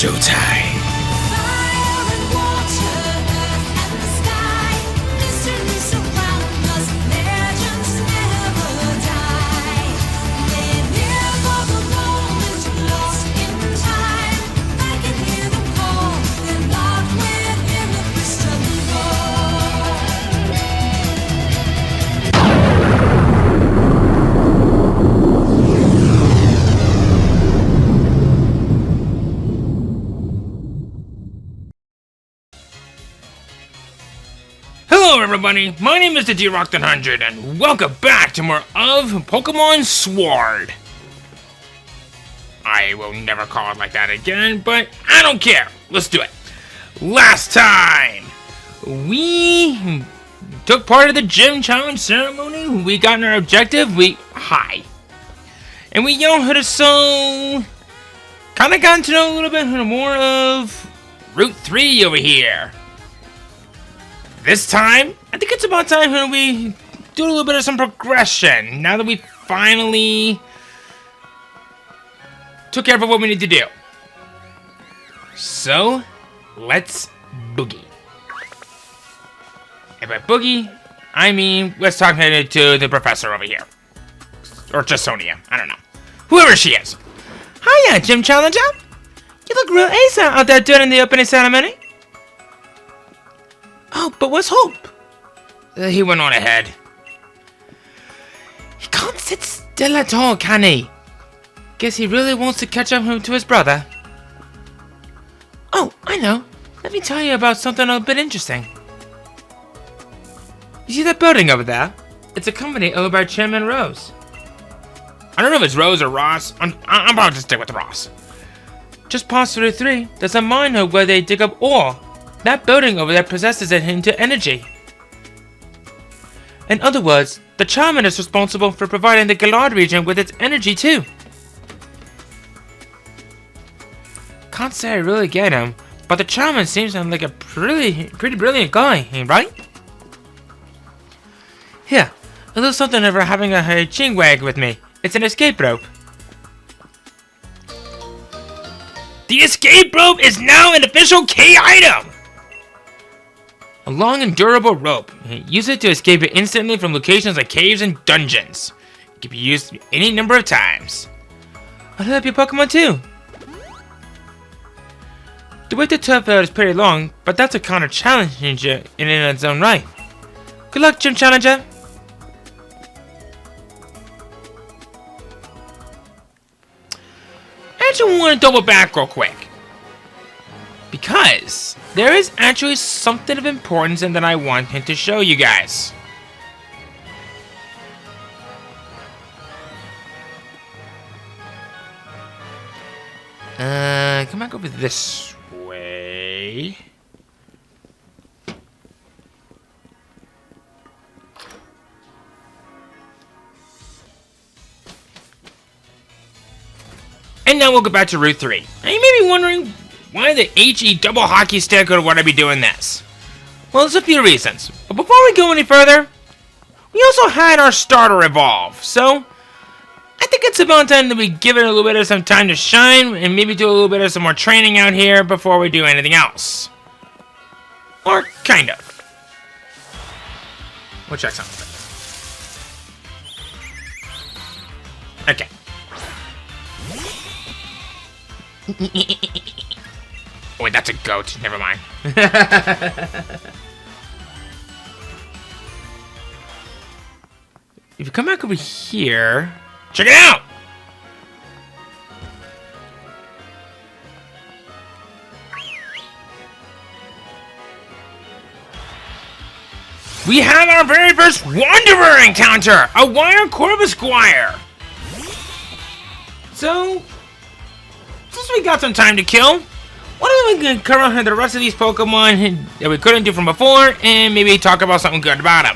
showtime. Hello everybody, my name is the D-Rock100 and welcome back to more of Pokemon Sword. I will never call it like that again, but I don't care. Let's do it. Last time, we took part of the gym challenge ceremony. We got our objective. And we kind of got to know a little bit more of Route 3 over here. This time, I think it's about time when we do a little bit of some progression. Now that we finally took care of what we need to do. So, let's boogie. And by boogie, I mean let's talk to the professor over here. Or just Sonia, I don't know. Whoever she is. Hiya, Gym Challenger. You look real ace out there during the opening ceremony. Oh, but what's Hope? He went on ahead. He can't sit still at all, can he? Guess he really wants to catch up to his brother. Oh, I know. Let me tell you about something a bit interesting. You see that building over there? It's a company owned by Chairman Rose. I don't know if it's Rose or Ross. I'm about to stick with Ross. Just past Route 3, there's a mine hub where they dig up ore. That building over there possesses it into energy. In other words, the Charmin is responsible for providing the Galar region with its energy too. Can't say I really get him, but the Charmin seems like a pretty brilliant guy, right? Here, a little something over having a chingwag with me. It's an escape rope. The escape rope is now an official key item! A long and durable rope. Use it to escape instantly from locations like caves and dungeons. It can be used any number of times. I'll help your Pokemon too. The way to Turffield is pretty long, but that's a kind of challenge in its own right. Good luck, Gym Challenger. I actually want to double back real quick. Because there is actually something of importance that I wanted to show you guys. Come back over this way. And now we'll go back to Route 3. Now you may be wondering, why the HE double hockey stick or would I be doing this? Well, there's a few reasons. But before we go any further, we also had our starter evolve. So, I think it's about time that we give it a little bit of some time to shine and maybe do a little bit of some more training out here before we do anything else. Or kind of. We'll check something. Okay. Oh, wait, that's a goat. Never mind. If you come back over here, check it out! We have our very first Wanderer encounter! A Wire Corvusquire! So, since we got some time to kill, why don't we cover the rest of these Pokemon that we couldn't do from before, and maybe talk about something good about them.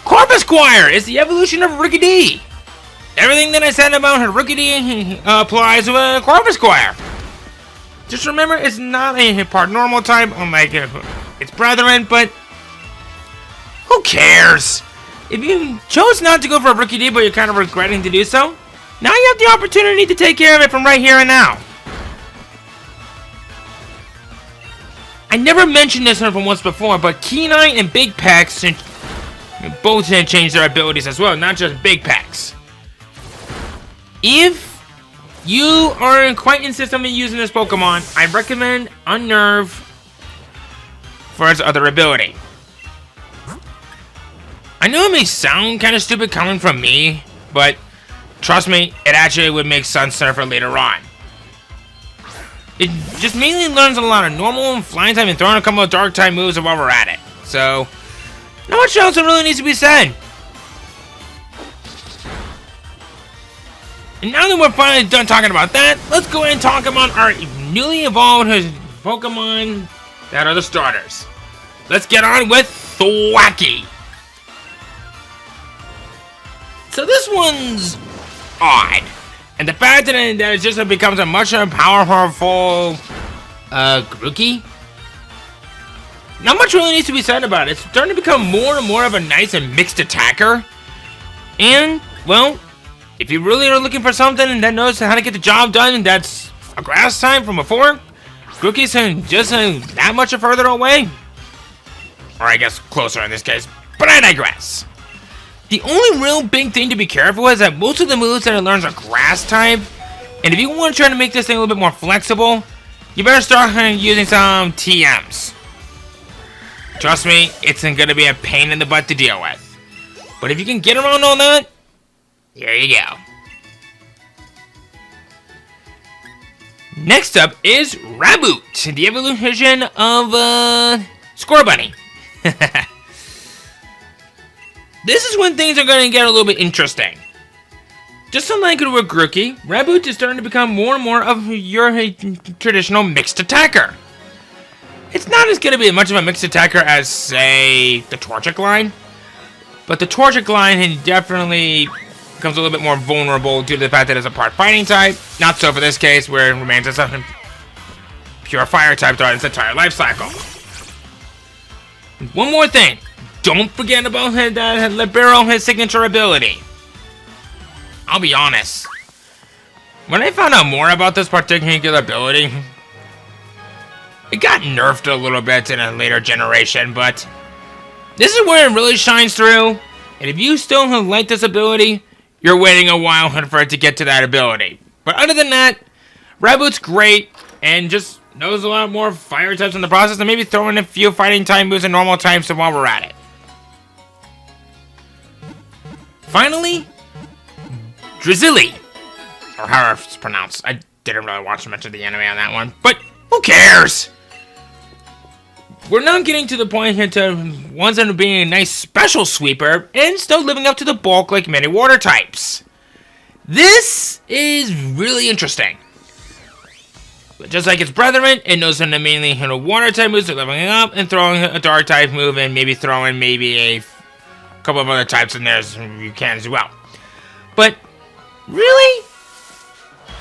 Corvusquire is the evolution of Rookidee. Everything that I said about Rookidee applies to Corvusquire. Just remember, it's not a part normal type, unlike its brethren, but who cares? If you chose not to go for a Rookidee, but you're kind of regretting to do so, now you have the opportunity to take care of it from right here and now. I never mentioned this one from once before, but Kenai and Big Pex both change their abilities as well, not just Big Pex. If you are quite insistent on using this Pokemon, I recommend Unnerve for its other ability. I know it may sound kind of stupid coming from me, but trust me, it actually would make sense for later on. It just mainly learns a lot of normal and flying type and throwing a couple of dark type moves while we're at it. So, not much else really needs to be said. And now that we're finally done talking about that, let's go ahead and talk about our newly evolved Pokemon that are the starters. Let's get on with Thwackey. So this one's odd. And the fact that it just becomes a much more powerful Grookey. Not much really needs to be said about it. It's starting to become more and more of a nice and mixed attacker. And, well, if you really are looking for something that knows how to get the job done, that's a grass type from before, Grookey's just that much further away. Or I guess closer in this case, but I digress. The only real big thing to be careful is that most of the moves that it learns are grass type. And if you want to try to make this thing a little bit more flexible, you better start using some TMs. Trust me, it's going to be a pain in the butt to deal with. But if you can get around all that, here you go. Next up is Raboot, the evolution of Scorbunny. This is when things are going to get a little bit interesting. Just unlike with Grookey, Raboot is starting to become more and more of your traditional mixed attacker. It's not as going to be much of a mixed attacker as, say, the Torchic line. But the Torchic line definitely becomes a little bit more vulnerable due to the fact that it's a part fighting type. Not so for this case, where it remains as a pure fire type throughout its entire life cycle. One more thing. Don't forget about that Libero, his signature ability. I'll be honest. When I found out more about this particular ability, it got nerfed a little bit in a later generation, but this is where it really shines through. And if you still like this ability, you're waiting a while for it to get to that ability. But other than that, Raboot's great and just knows a lot more fire types in the process, and maybe throw in a few fighting type moves and normal types while we're at it. Finally, Drizzly, or however it's pronounced. I didn't really watch much of the anime on that one, but who cares? We're now getting to the point here to ones that are being a nice special sweeper and still living up to the bulk like many water types. This is really interesting. Just like its brethren, it knows how to mainly handle water type moves, leveling up and throwing a dark type move, and maybe throwing a couple of other types in there as you can as well. But really,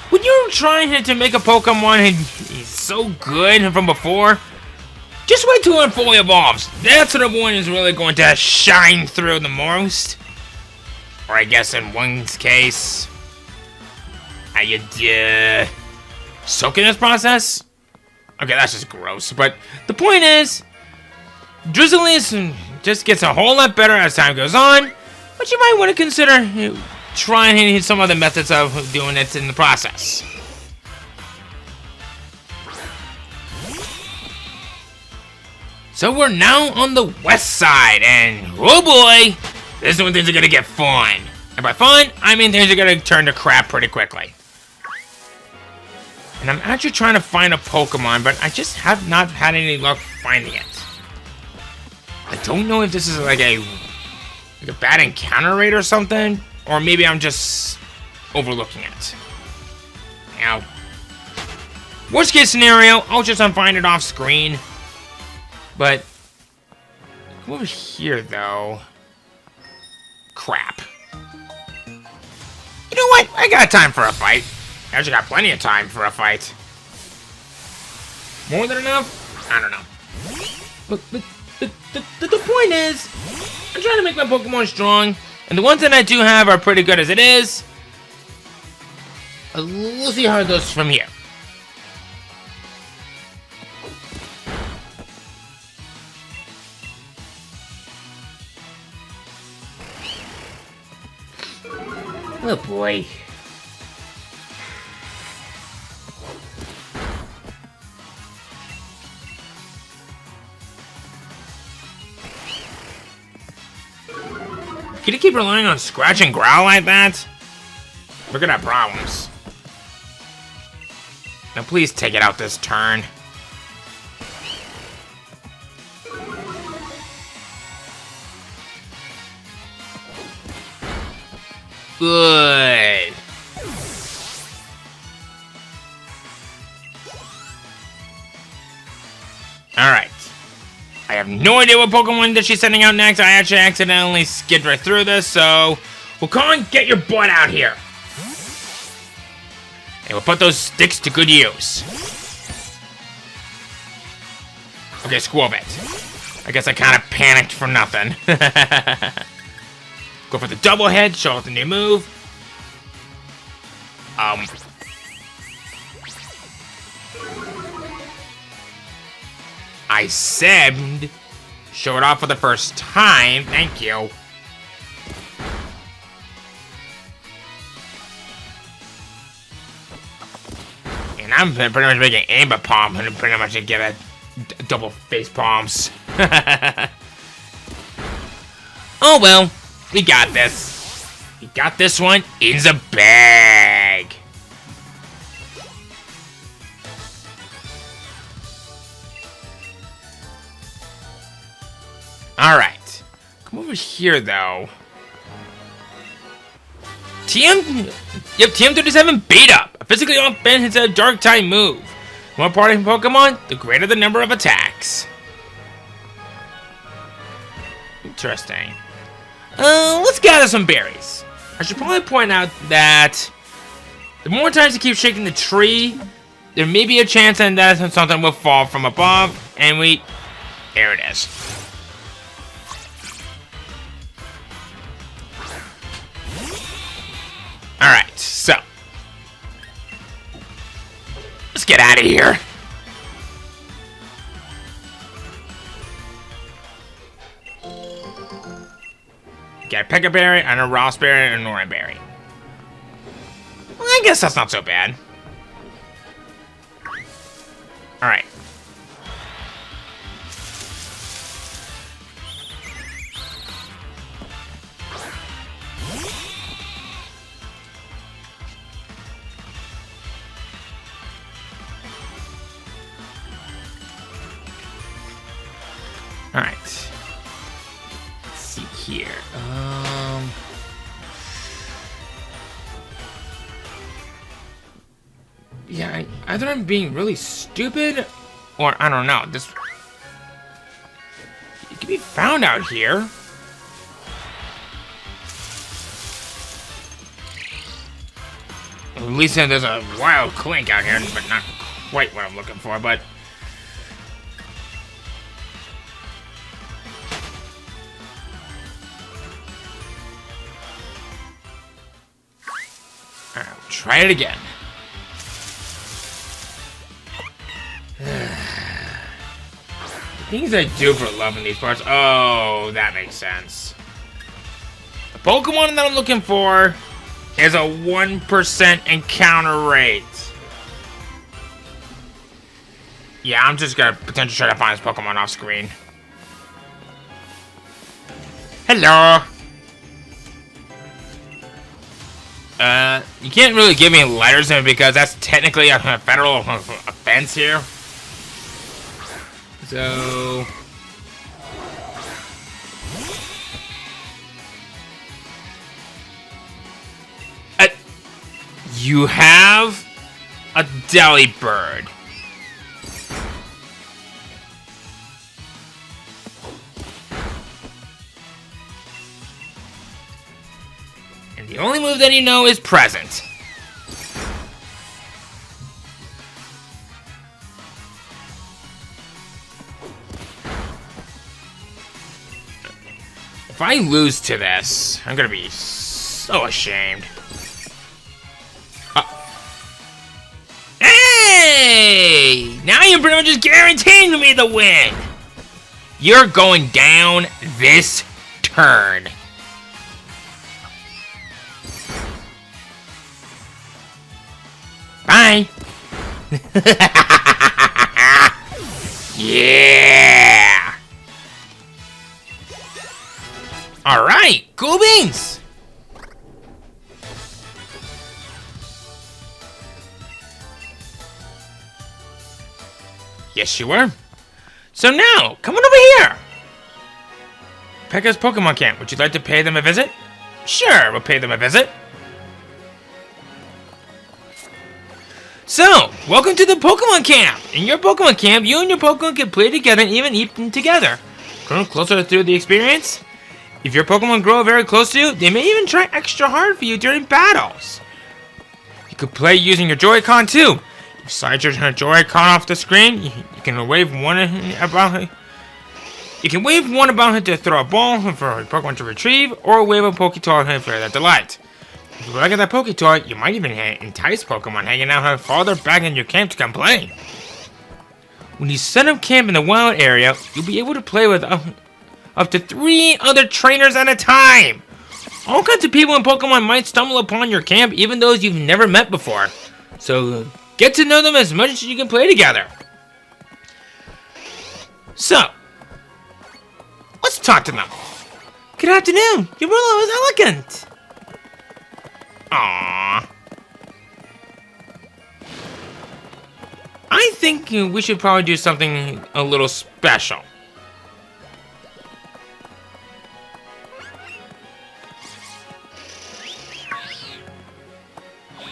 when you're trying to make a Pokemon and he's so good from before, just wait till it fully evolves. That's when the one is really going to shine through the most. Or I guess in one's case, how you soak in this process? Okay, that's just gross. But the point is, Drizzly just gets a whole lot better as time goes on, but you might want to consider trying some other methods of doing it in the process. So we're now on the west side, and oh boy, this is when things are going to get fun. And by fun, I mean things are going to turn to crap pretty quickly. And I'm actually trying to find a Pokemon, but I just have not had any luck finding it. I don't know if this is like a bad encounter rate or something, or maybe I'm just overlooking it. Now, worst case scenario, I'll just find it off screen. But over here, though, crap. You know what? I got time for a fight. I actually got plenty of time for a fight. More than enough? I don't know. But the point is, I'm trying to make my Pokemon strong, and the ones that I do have are pretty good as it is. We'll see how it goes from here. Oh boy. Can you keep relying on scratch and growl like that? We're gonna have problems. Now please take it out this turn. Good. Alright. I have no idea what Pokemon that she's sending out next. I actually accidentally skipped right through this, so... Wukong, get your butt out here! And we'll put those sticks to good use. Okay, Squirrelbit. I guess I kind of panicked for nothing. Go for the double head, show off the new move. I said, show it off for the first time. Thank you. And I'm pretty much making aim a palm and pretty much give it double face palms. Oh well, we got this. We got this one in the bag. Alright. Come over here, though. TM37 Beat Up. A physically offensive dark type move. The more party Pokemon, the greater the number of attacks. Interesting. Let's gather some berries. I should probably point out that the more times you keep shaking the tree, there may be a chance that something will fall from above, and there it is. Alright, so. Let's get out of here. Got a Pekka Berry, and a Ross Berry, and a Nora Berry. Well, I guess that's not so bad. Alright. Alright. Let's see here. Yeah, either I'm being really stupid, or I don't know. This it can be found out here. At least there's a wild clink out here, but not quite what I'm looking for. But alright, we'll try it again. Things I do for love in these parts. Oh, that makes sense. The Pokemon that I'm looking for is a 1% encounter rate. Yeah, I'm just gonna potentially try to find this Pokemon off screen. Hello. You can't really give me letters because that's technically a federal offense here. So you have a Delibird. And the only move that you know is Present. If I lose to this, I'm gonna be so ashamed. Hey! Now you're pretty much just guaranteeing me the win! You're going down this turn. Bye! Yeah! Alright, cool beans! Yes, you were. So now, come on over here! Pekka's Pokemon Camp. Would you like to pay them a visit? Sure, we'll pay them a visit. So, welcome to the Pokemon Camp! In your Pokemon Camp, you and your Pokemon can play together and even eat them together. Grow closer through the experience? If your Pokemon grow very close to you, they may even try extra hard for you during battles. You can play using your Joy-Con too. You slide your Joy-Con off the screen, you can wave one about it. You can wave one about it to throw a ball for a Pokemon to retrieve, or wave a Poketoy for their delight. If you look at that Poketoy, you might even entice Pokemon hanging out farther back in your camp to come play. When you set up camp in the wild area, you'll be able to play with up to 3 other trainers at a time. All kinds of people in Pokemon might stumble upon your camp, even those you've never met before. So, get to know them as much as you can play together. So, let's talk to them. Good afternoon. Your Wooloo is elegant. Aww. I think we should probably do something a little special.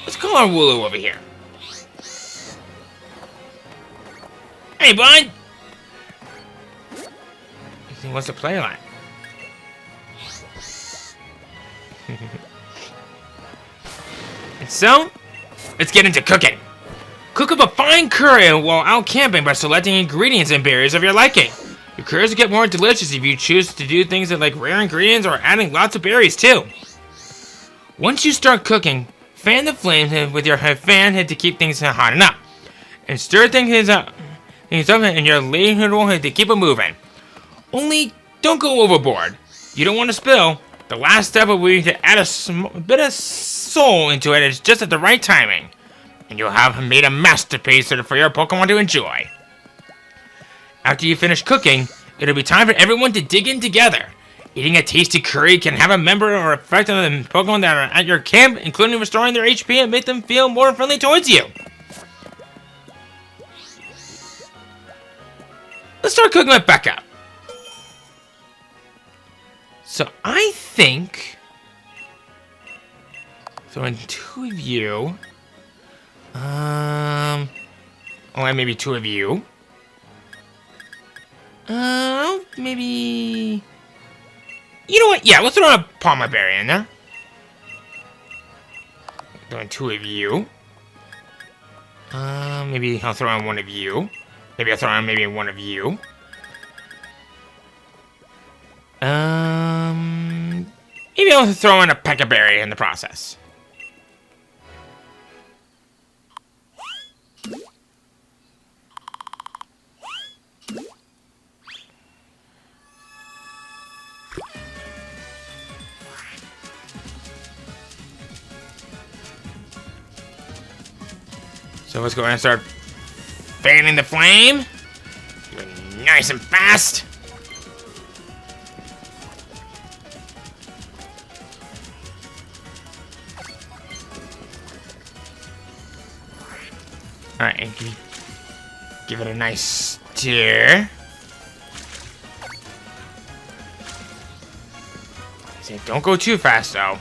Let's call our Wooloo over here. Hey, bud. He wants to play a lot. And so, let's get into cooking. Cook up a fine curry while out camping by selecting ingredients and berries of your liking. Your curries will get more delicious if you choose to do things like rare ingredients or adding lots of berries too. Once you start cooking, fan the flames with your fan head to keep things hot enough. And stir things up in your ladle to keep it moving. Only, don't go overboard. You don't want to spill. The last step will be to add a bit of soul into it. It's just at the right timing. And you'll have made a masterpiece for your Pokemon to enjoy. After you finish cooking, it'll be time for everyone to dig in together. Eating a tasty curry can have a member or effect on the Pokemon that are at your camp, including restoring their HP and make them feel more friendly towards you. Let's start cooking with Becca. So I think throwing 2 of you, maybe 2 of you. Maybe. You know what? Yeah, let's throw a Palma Berry in there. Throwing 2 of you. Maybe I'll throw in 1 of you. Maybe I'll throw in 1 of you. Maybe I'll throw in a Pekka Berry in the process. So let's go ahead and start fanning the flame. Doing nice and fast. Alright, give it a nice stir. See, don't go too fast though.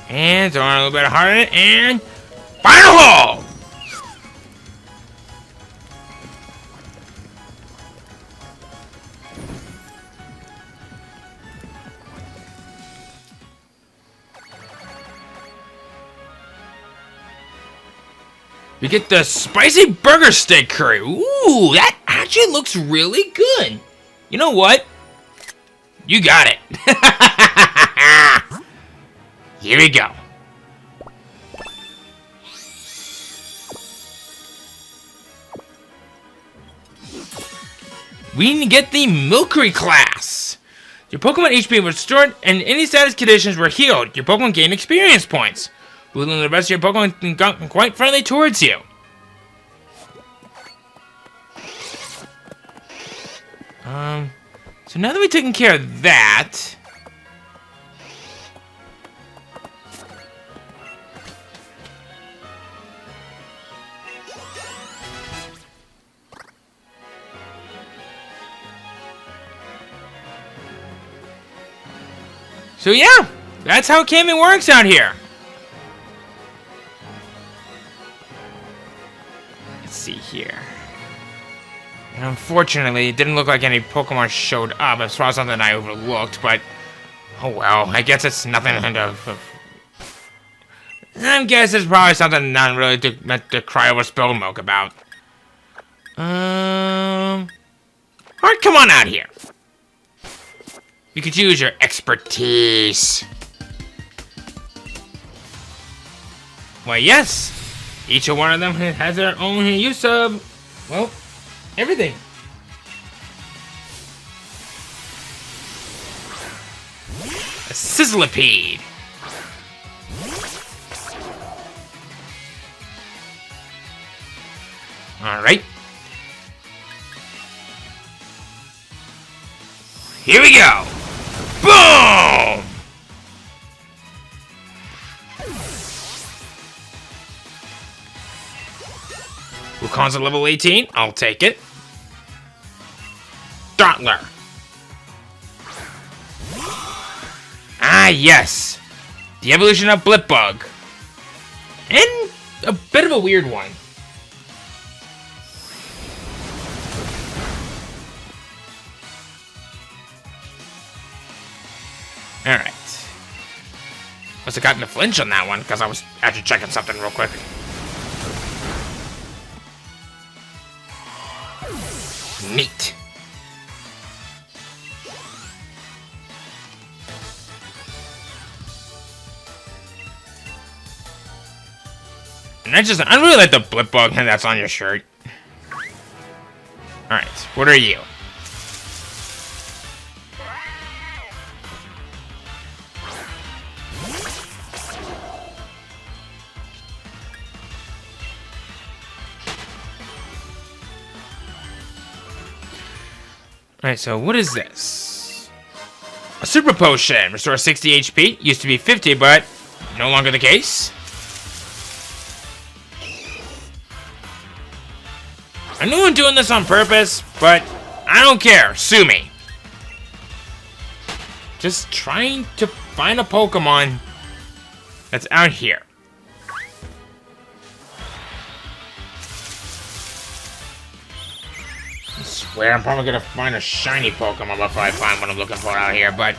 And throw in a little bit of heart in it, and final hole! We get the spicy burger steak curry. Ooh, that actually looks really good. You know what? You got it. Here we go. We get the Milkery class. Your Pokemon HP was restored and any status conditions were healed. Your Pokemon gained experience points. Wooloo and the rest of your Pokemon got quite friendly towards you. So now that we've taken care of that... So yeah, that's how camping works out here. Let's see here. And unfortunately, it didn't look like any Pokemon showed up. It's probably something I overlooked, but oh well. I guess it's nothing I guess it's probably something not really meant to cry over spilled milk about. Alright, come on out here. You could use your expertise. Why, yes. Each one of them has their own use of, well, everything. A Sizzlipede. Alright. Here we go. Boom! Wukon's at level 18. I'll take it. Dottler. Ah, yes. The evolution of Blipbug. And a bit of a weird one. Alright. Must have gotten a flinch on that one, because I was actually checking something real quick. Neat. And I really like the Blipbug that's on your shirt. Alright, what are you? Alright, so what is this? A Super Potion. Restores 60 HP. Used to be 50, but no longer the case. I knew I'm doing this on purpose, but I don't care. Sue me. Just trying to find a Pokemon that's out here. I swear I'm probably gonna find a shiny Pokemon before I find what I'm looking for out here, but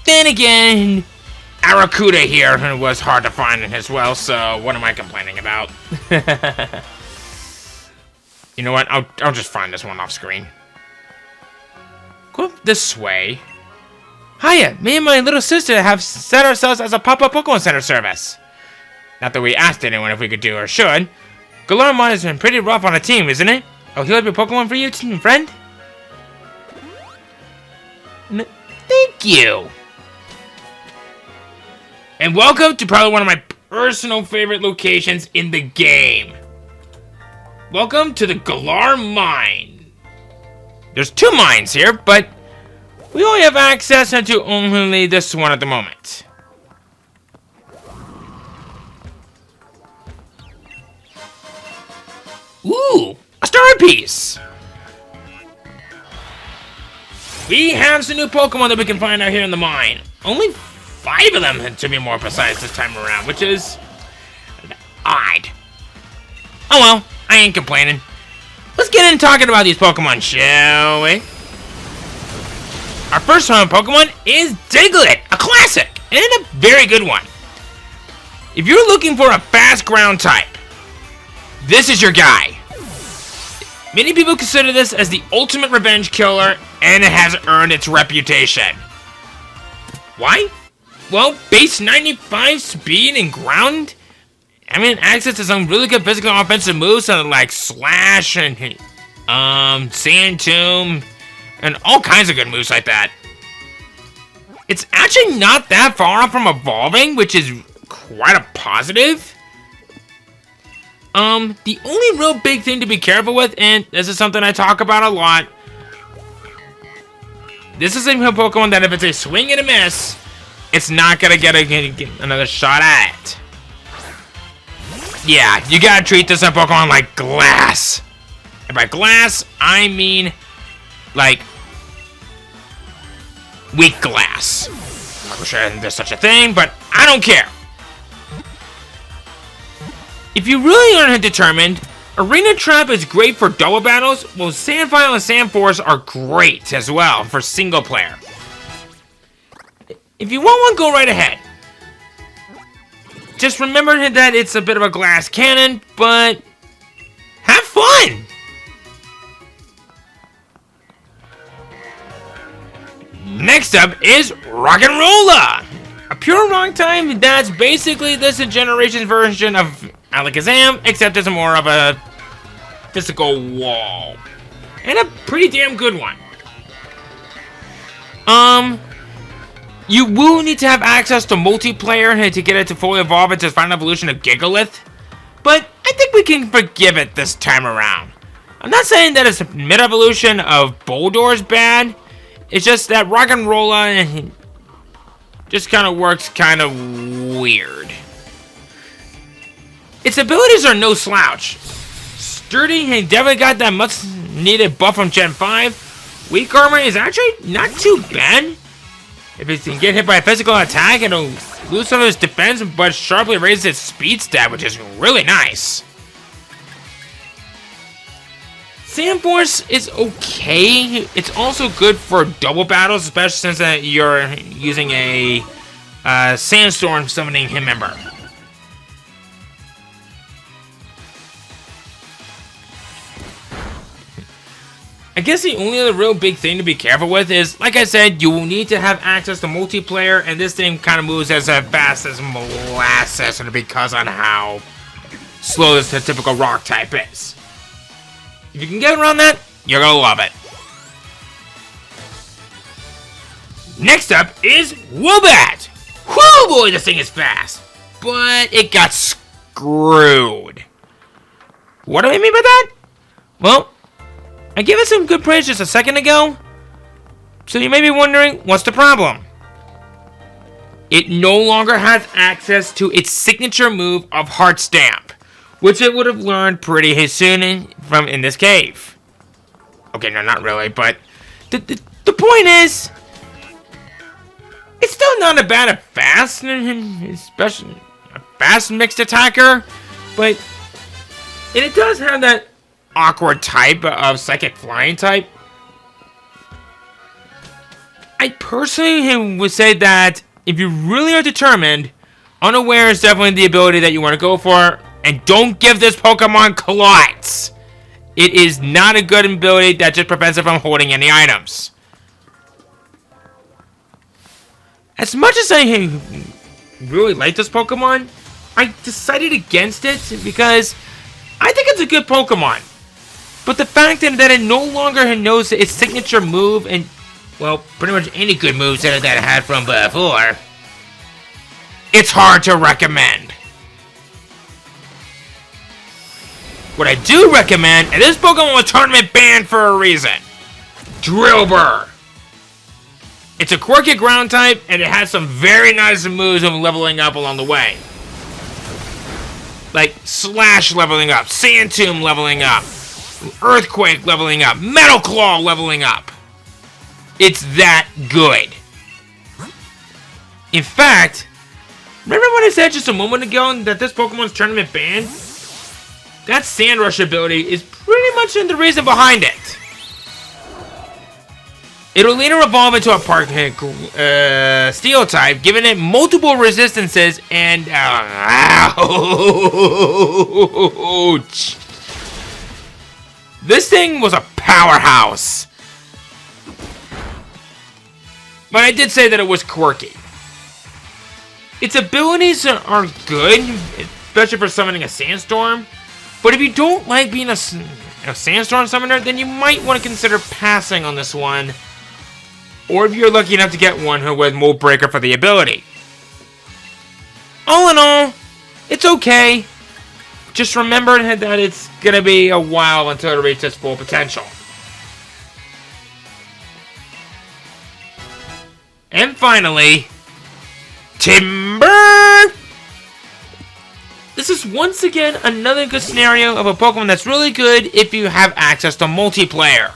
then again, Arrokuda here was hard to find as well, so what am I complaining about? You know what? I'll just find this one off screen. Go up this way. Hiya, me and my little sister have set ourselves as a pop-up Pokemon Center service. Not that we asked anyone if we could do or should. Galar Mine has been pretty rough on a team, isn't it? I'll heal up your Pokemon for you, friend. Thank you. And welcome to probably one of my personal favorite locations in the game. Welcome to the Galar Mine. There's 2 mines here, but we only have access to only this one at the moment. Ooh, a star piece. We have some new Pokemon that we can find out here in the mine. Only 5 of them, to be more precise, this time around, which is odd. Oh well. I ain't complaining. Let's get into talking about these Pokemon, shall we? Our first home Pokemon is Diglett, a classic, and a very good one. If you're looking for a fast ground type, this is your guy. Many people consider this as the ultimate revenge killer, and it has earned its reputation. Why? Well, base 95 speed and ground. I mean, access to some really good physical and offensive moves, like Slash and Sand Tomb, and all kinds of good moves like that. It's actually not that far off from evolving, which is quite a positive. The only real big thing to be careful with, and this is something I talk about a lot, this is a Pokemon that if it's a swing and a miss, it's not gonna get another shot at it. Yeah, you gotta treat this Pokemon like glass. And by glass, I mean like weak glass. I'm not sure there's such a thing, but I don't care. If you really aren't determined, Arena Trap is great for double battles, while Sandfile and Sandforce are great as well for single player. If you want one, go right ahead. Just remember that it's a bit of a glass cannon, but have fun! Next up is Rock'n'Rolla! A pure rock type that's basically this generation's version of Alakazam, except it's more of a physical wall. And a pretty damn good one. You will need to have access to multiplayer to get it to fully evolve into its final evolution of Gigalith, but I think we can forgive it this time around. I'm not saying that its mid-evolution of Boldor's bad, it's just that Rock'n'Rolla just kind of works kind of weird. Its abilities are no slouch. Sturdy and definitely got that much needed buff from Gen 5. Weak armor is actually not too bad. If it can get hit by a physical attack, it'll lose some of its defense, but sharply raises its speed stat, which is really nice. Sandforce is okay. It's also good for double battles, especially since you're using a Sandstorm summoning him member. I guess the only other real big thing to be careful with is, like I said, you will need to have access to multiplayer, and this thing kind of moves as fast as molasses because on how slow this typical rock type is. If you can get around that, you're gonna love it. Next up is Woobat! Whoo boy, this thing is fast! But it got screwed. What do I mean by that? Well, I gave it some good praise just a second ago, so you may be wondering, what's the problem? It no longer has access to its signature move of Heart Stamp, which it would have learned pretty soon in this cave. Okay, no, not really, but the point is, it's still not a bad fast, especially a fast mixed attacker, but it does have that awkward type of psychic flying type. I personally would say that if you really are determined, Unaware is definitely the ability that you want to go for, and don't give this Pokemon Collides. It is not a good ability that just prevents it from holding any items. As much as I really like this Pokemon, I decided against it because I think it's a good Pokemon. But the fact that it no longer knows its signature move and, well, pretty much any good moves that it had from before, it's hard to recommend. What I do recommend, and this Pokemon was tournament banned for a reason, Drillbur. It's a quirky ground type, and it has some very nice moves of leveling up along the way. Like Slash leveling up, Sand Tomb leveling up, Earthquake leveling up, Metal Claw leveling up. It's that good. In fact, remember what I said just a moment ago that this Pokemon's tournament banned? That Sand Rush ability is pretty much the reason behind it. It'll later evolve into a Steel type, giving it multiple resistances and ouch. This thing was a powerhouse. But I did say that it was quirky. Its abilities are good, especially for summoning a Sandstorm. But if you don't like being a Sandstorm summoner, then you might want to consider passing on this one. or if you're lucky enough to get one who has Mold Breaker for the ability. All in all, it's okay. Just remember that it's going to be a while until it reaches its full potential. And finally, Timber! This is once again another good scenario of a Pokemon that's really good if you have access to multiplayer.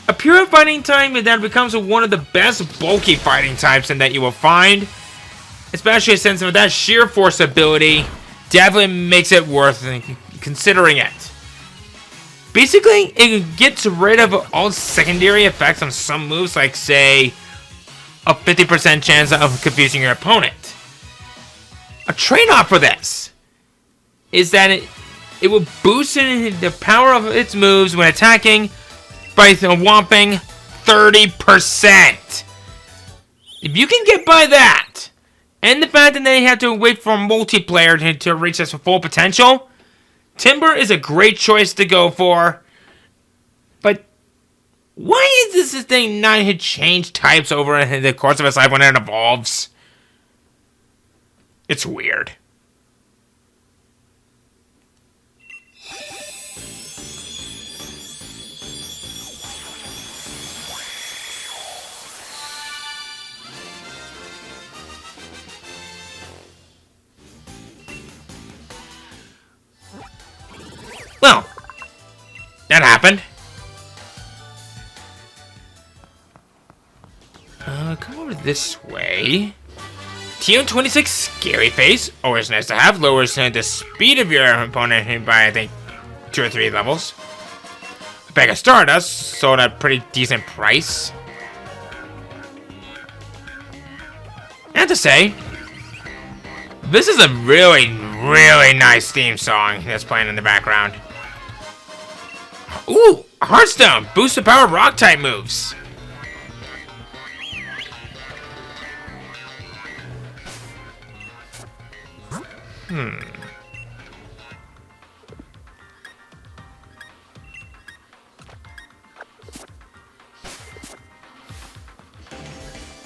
A pure fighting type that becomes one of the best bulky fighting types and that you will find, especially since of that sheer force ability, definitely makes it worth considering it. Basically, it gets rid of all secondary effects on some moves, like say, a 50% chance of confusing your opponent. A trade-off for this is that it will boost the power of its moves when attacking by a whopping 30%. If you can get by that, and the fact that they have to wait for multiplayer to reach its full potential, Timber is a great choice to go for. But why is this thing not change types over in the course of its life when it evolves? It's weird. Well, that happened. Come over this way. TM26 Scary Face, always nice to have. Lowers the speed of your opponent by, I think, 2 or 3 levels. A bag of Stardust, sold at a pretty decent price. I have to say, this is a really, really nice theme song that's playing in the background. Ooh, a Heartstone! Boost the power of Rock-type moves.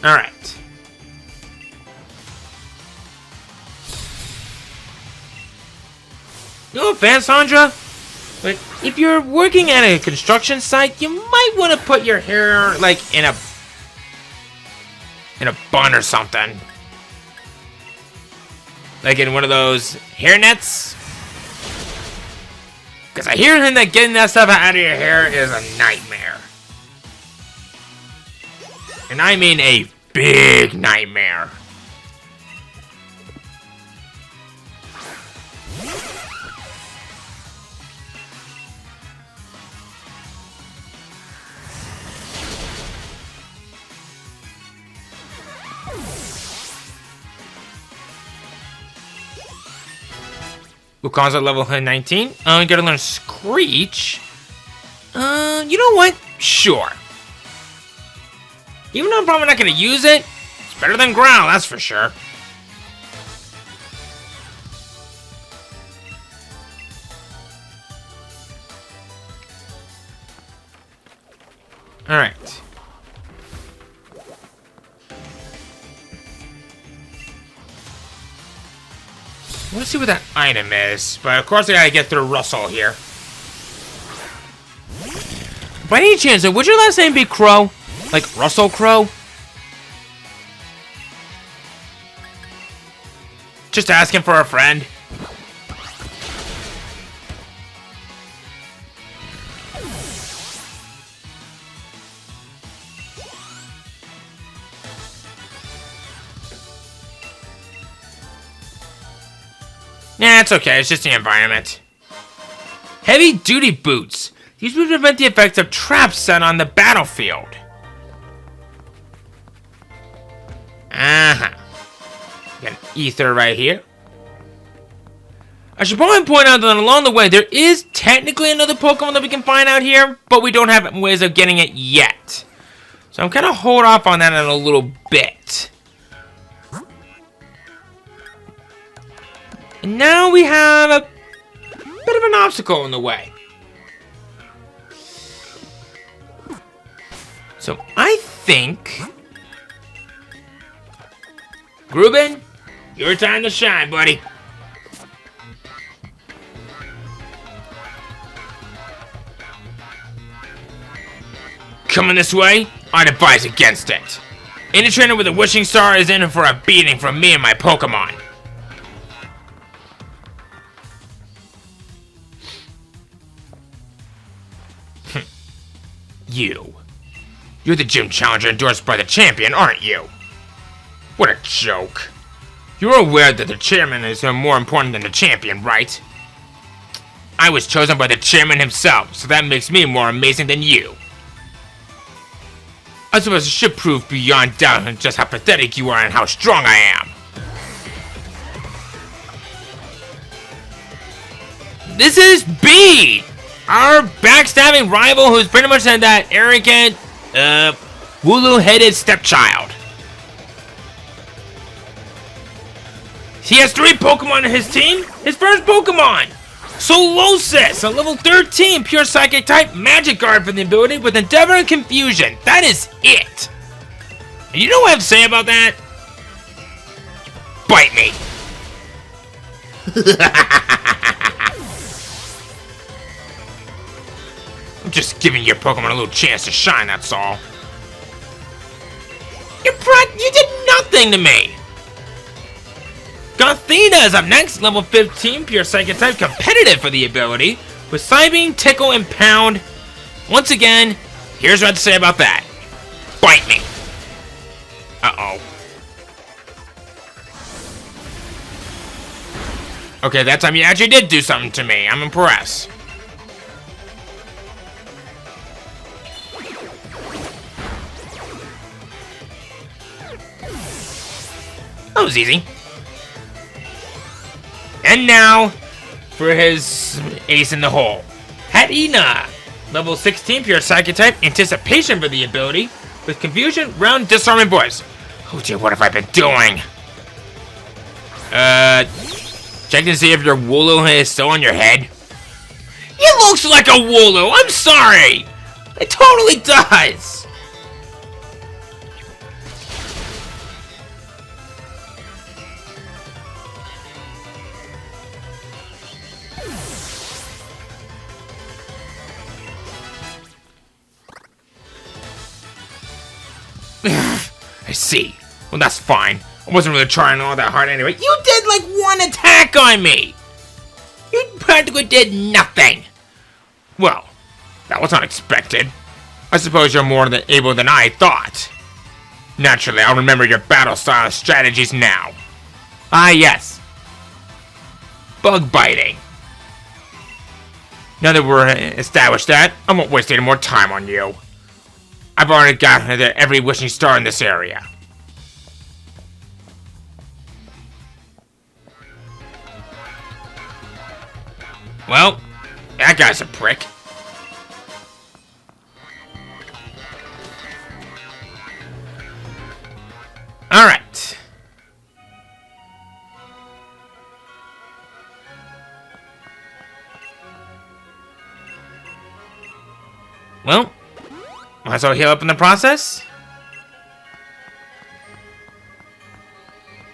Alright. No offense, Sandra, but if you're working at a construction site, you might want to put your hair, like, in a bun or something. Like in one of those hair nets. Because I hear that getting that stuff out of your hair is a nightmare. And I mean a big nightmare. Lucan's at level 19. You gotta learn Screech. You know what? Sure. Even though I'm probably not gonna use it, it's better than Growl, that's for sure. Alright. Let's see what that item is, but of course I gotta get through Russell here. By any chance, would your last name be Crow? Like Russell Crowe? Just asking for a friend. Nah, it's okay. It's just the environment. Heavy duty boots. These boots prevent the effects of traps set on the battlefield. Got an ether right here. I should probably point out that along the way, there is technically another Pokemon that we can find out here, but we don't have ways of getting it yet. So I'm going to hold off on that in a little bit. And now we have a bit of an obstacle in the way. So I think... Gruben, your time to shine, buddy. Coming this way, I'd advise against it. Any trainer with a wishing star is in for a beating from me and my Pokemon. You're the gym challenger endorsed by the champion, aren't you? What a joke. You're aware that the chairman is more important than the champion, right? I was chosen by the chairman himself, so that makes me more amazing than you. I suppose it should prove beyond doubt just how pathetic you are and how strong I am. This is B! Our backstabbing rival who's pretty much that arrogant, Wooloo-headed stepchild. He has 3 Pokemon in his team. His first Pokemon! Solosis, a level 13 pure psychic type magic guard for the ability with Endeavor and Confusion. That is it. And you know what I have to say about that? Bite me. I'm just giving your Pokemon a little chance to shine, that's all. You did nothing to me. Gothita is up next, level 15, pure psychic type, competitive for the ability, with Psybeam, Tickle, and Pound. Once again, here's what I have to say about that. Bite me. Uh-oh. Okay, that time you actually did do something to me. I'm impressed. That was easy. And now, for his ace in the hole. Hatina, level 16, pure psychic type, anticipation for the ability, with Confusion, Round, Disarm, and Voice. Oh dear, what have I been doing? Check to see if your Wooloo is still on your head. It looks like a Wooloo, I'm sorry! It totally does! I see. Well, that's fine. I wasn't really trying all that hard anyway. You did like 1 attack on me! You practically did nothing! Well, that was unexpected. I suppose you're more able than I thought. Naturally, I'll remember your battle style strategies now. Ah, yes. Bug biting. Now that we're established that, I won't waste any more time on you. I've already got every wishing star in this area. Well, that guy's a prick. Alright. Well, might as well heal up in the process.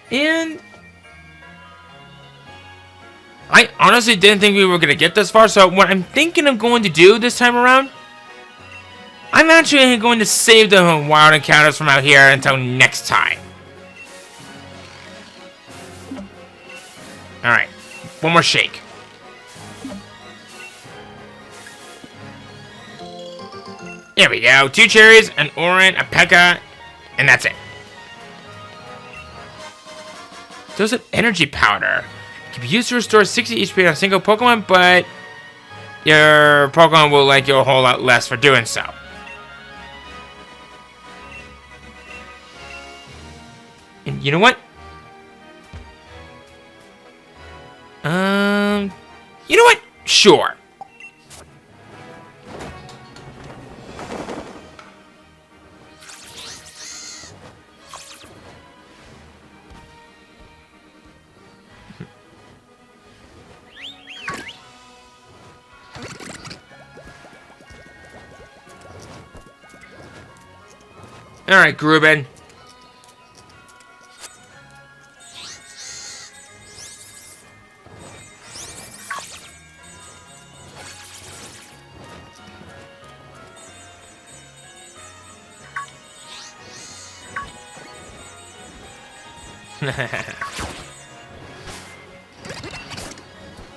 And I honestly didn't think we were going to get this far, so what I'm thinking of going to do this time around, I'm actually going to save the wild encounters from out here until next time. Alright, one more shake. There we go. 2 cherries, an Oran, a Pekka, and that's it. Dose of energy powder. Can be used to restore 60 HP on a single Pokemon, but your Pokemon will like you a whole lot less for doing so. And you know what? You know what? Sure. Alright, Gruben.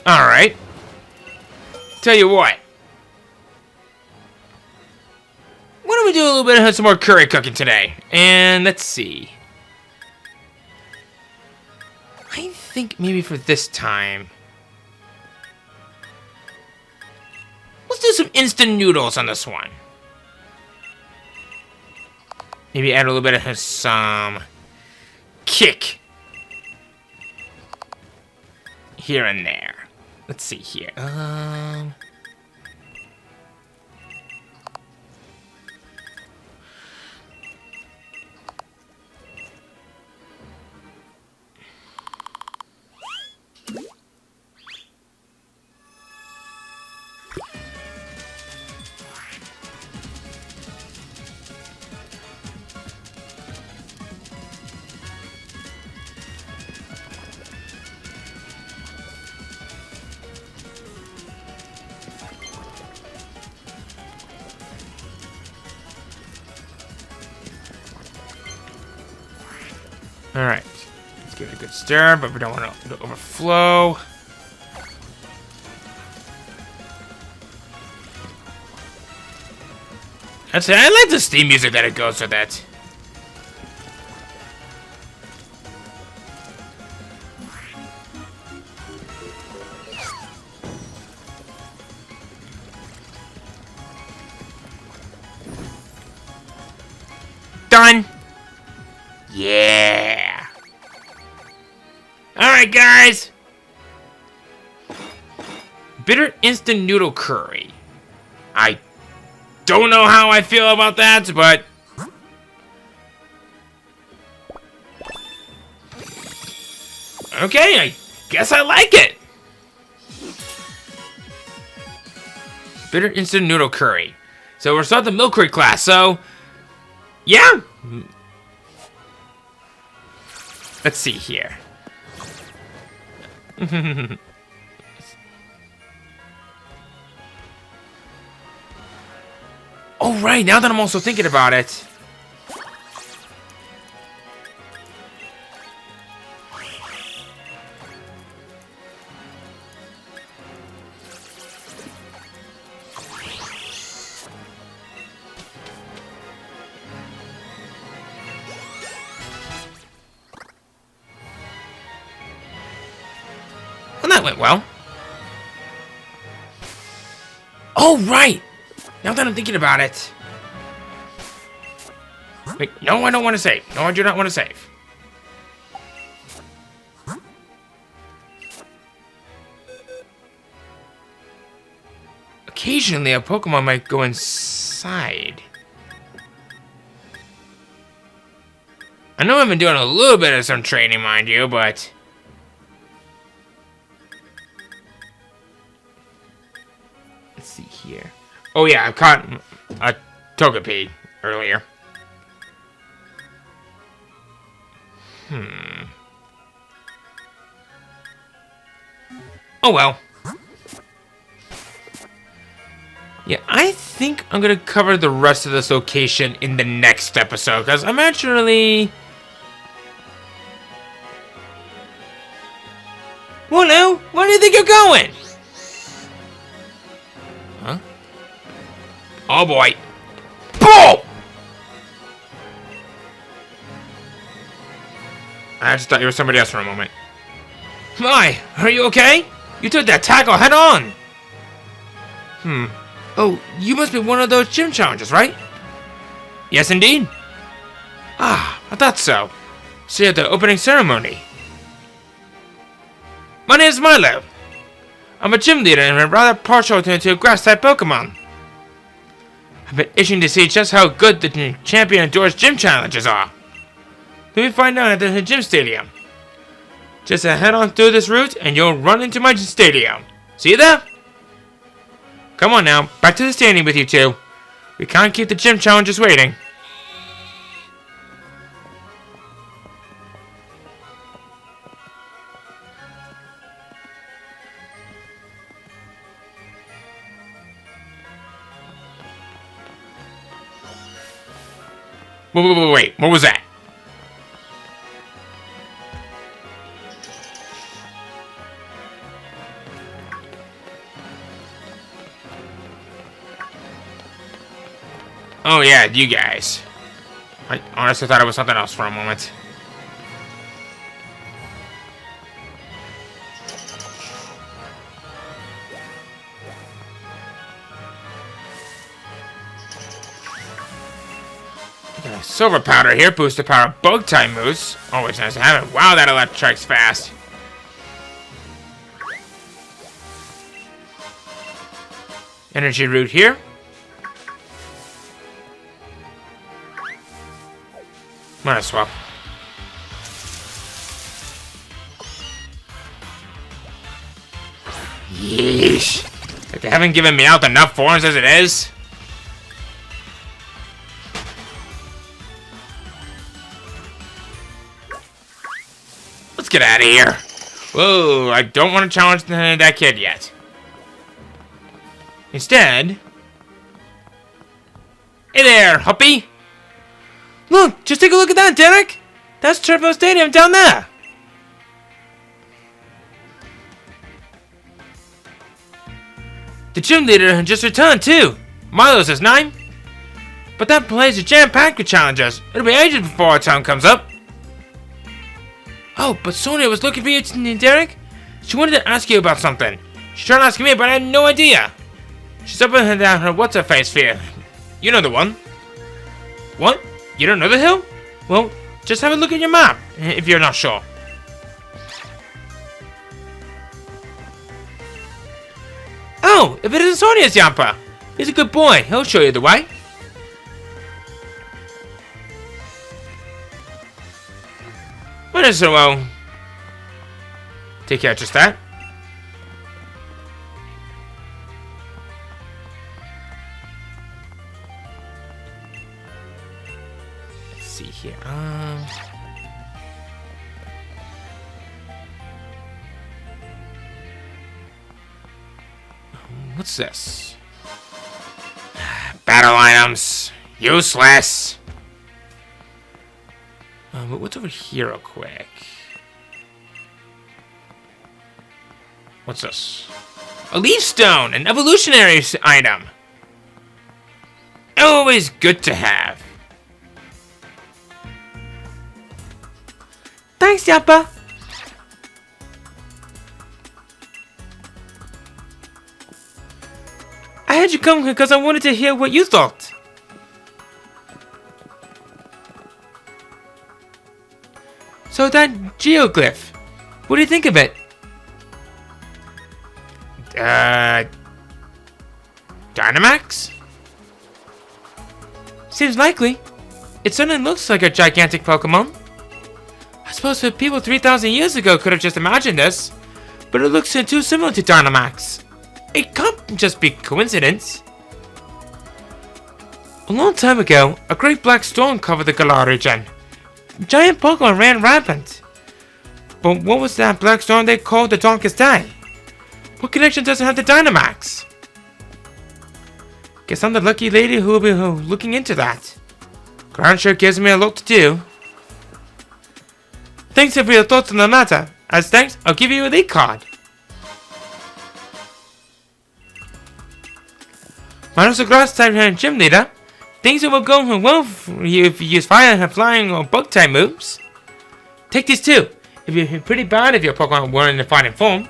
Alright. Tell you what. Why don't we do a little bit of some more curry cooking today? And let's see. I think maybe for this time, let's do some instant noodles on this one. Maybe add a little bit of some kick here and there. Let's see here. Alright, let's give it a good stir, but we don't want it to overflow. That's it. I like the steam music that it goes with it. Done. Yeah. Alright, guys. Bitter instant noodle curry. I don't know how I feel about that, but okay, I guess I like it. Bitter instant noodle curry. So we're still at the milk crate class, so yeah. Let's see here. Oh, right, now that I'm also thinking about it. Well, that went well. Oh, right! Now that I'm thinking about it. Wait, no, I don't want to save. No, I do not want to save. Occasionally, a Pokemon might go inside. I know I've been doing a little bit of some training, mind you, but let's see here. Oh yeah, I caught a Togepi earlier. Oh well. Yeah, I think I'm gonna cover the rest of this location in the next episode, because I'm actually... Wooloo, where do you think you're going? Huh? Oh boy. Boom! I just thought you were somebody else for a moment. My, are you okay? You took that tackle head on! Oh, you must be one of those gym challenges, right? Yes, indeed. Ah, I thought so. See you at the opening ceremony. My name is Milo. I'm a gym leader and I'm rather partial to grass-type Pokemon. I've been itching to see just how good the champion endures gym challenges are. Let me find out at the gym stadium. Just head on through this route and you'll run into my stadium. See you there? Come on now, back to the stadium with you two. We can't keep the gym challenges waiting. Wait. What was that? Oh yeah, you guys. I honestly thought it was something else for a moment. Silver powder here, boosts the power of bug type moves. Always nice to have it. Wow, that electric's fast. Energy root here. Might as well. Yeesh. Like they haven't given me out enough forms as it is. Let's get out of here. Whoa, I don't want to challenge that kid yet. Instead... Hey there, Huppy! Look, just take a look at that, Derek! That's Turbo Stadium down there! The gym leader just returned, too! Milo's his name! But that place is jam-packed with challengers. It'll be ages before our time comes up. Oh, but Sonia was looking for you, Derek. She wanted to ask you about something. She tried to ask me, but I had no idea. She's up in her what's-her-face sphere. You know the one. What? You don't know the hill? Well, just have a look at your map, if you're not sure. Oh, if it isn't Sonia's Yampa. He's a good boy. He'll show you the way. Might as well take care of just that. Let's see here. What's this? Battle items. Useless. But what's over here real quick? What's this? A leaf stone, an evolutionary item. Always good to have. Thanks, Yappa. I had you come here because I wanted to hear what you thought. So that geoglyph, what do you think of it? Dynamax? Seems likely. It certainly looks like a gigantic Pokemon. I suppose the people 3,000 years ago could have just imagined this, but it looks too similar to Dynamax. It can't just be coincidence. A long time ago, a great black storm covered the Galar region. Giant Pokemon ran rampant. But what was that black storm they called the Darkest Day? What connection does it have to Dynamax? Guess I'm the lucky lady who will be looking into that. Ground sure gives me a lot to do. Thanks for your thoughts on the matter. As thanks, I'll give you a lead card. Minus the grass type gym leader. Things will go well for you if you use fire, flying, or bug type moves. Take these too. If you're pretty bad if your Pokemon weren't in fighting form.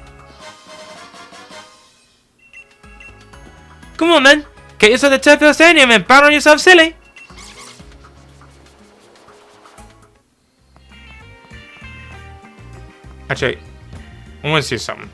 Come on then, get yourself to Turbo Stadium and battle yourself silly. Actually, I want to see something.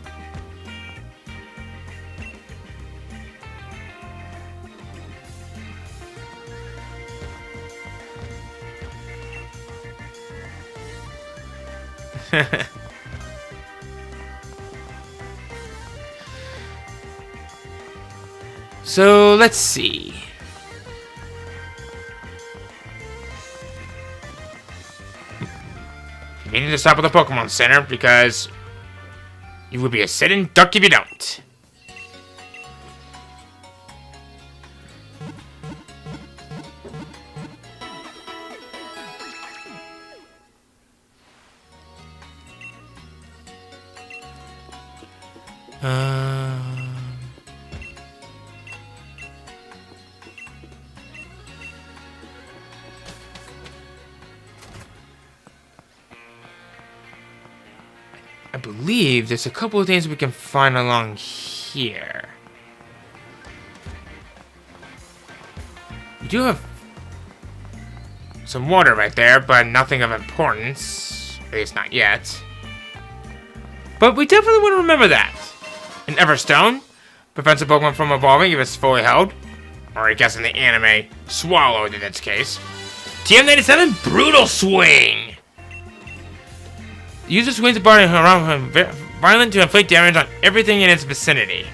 So let's see. You need to stop at the Pokemon Center because you would be a sitting duck if you don't. I believe there's a couple of things we can find along here. We do have some water right there, but nothing of importance. At least not yet. But we definitely want to remember that. An Everstone prevents a Pokemon from evolving if it's fully held. Or I guess in the anime, swallowed in its case. TM97, Brutal Swing! User swings the body around violent to inflict damage on everything in its vicinity.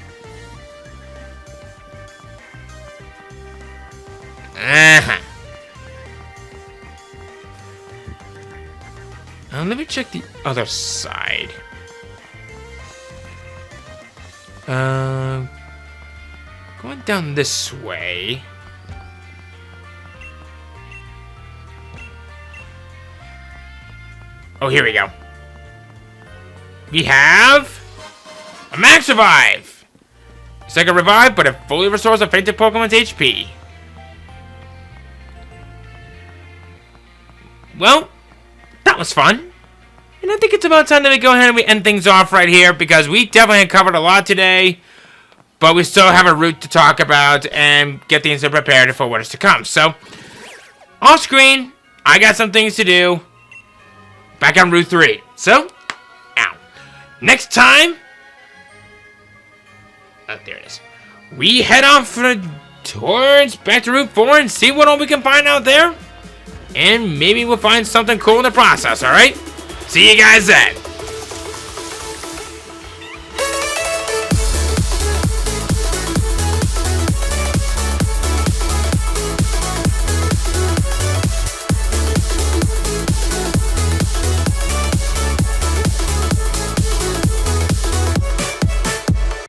Let me check the other side. Going down this way. Oh, here we go. We have a Max Revive. It's like a revive, but it fully restores a fainted Pokemon's HP. Well, that was fun. And I think it's about time that we go ahead and we end things off right here, because we definitely covered a lot today, but we still have a route to talk about and get things prepared for what is to come. So, off screen, I got some things to do. Back on Route 3. So, next time, oh, there it is. We head off towards back to Route 4 and see what all we can find out there. And maybe we'll find something cool in the process, alright? See you guys then.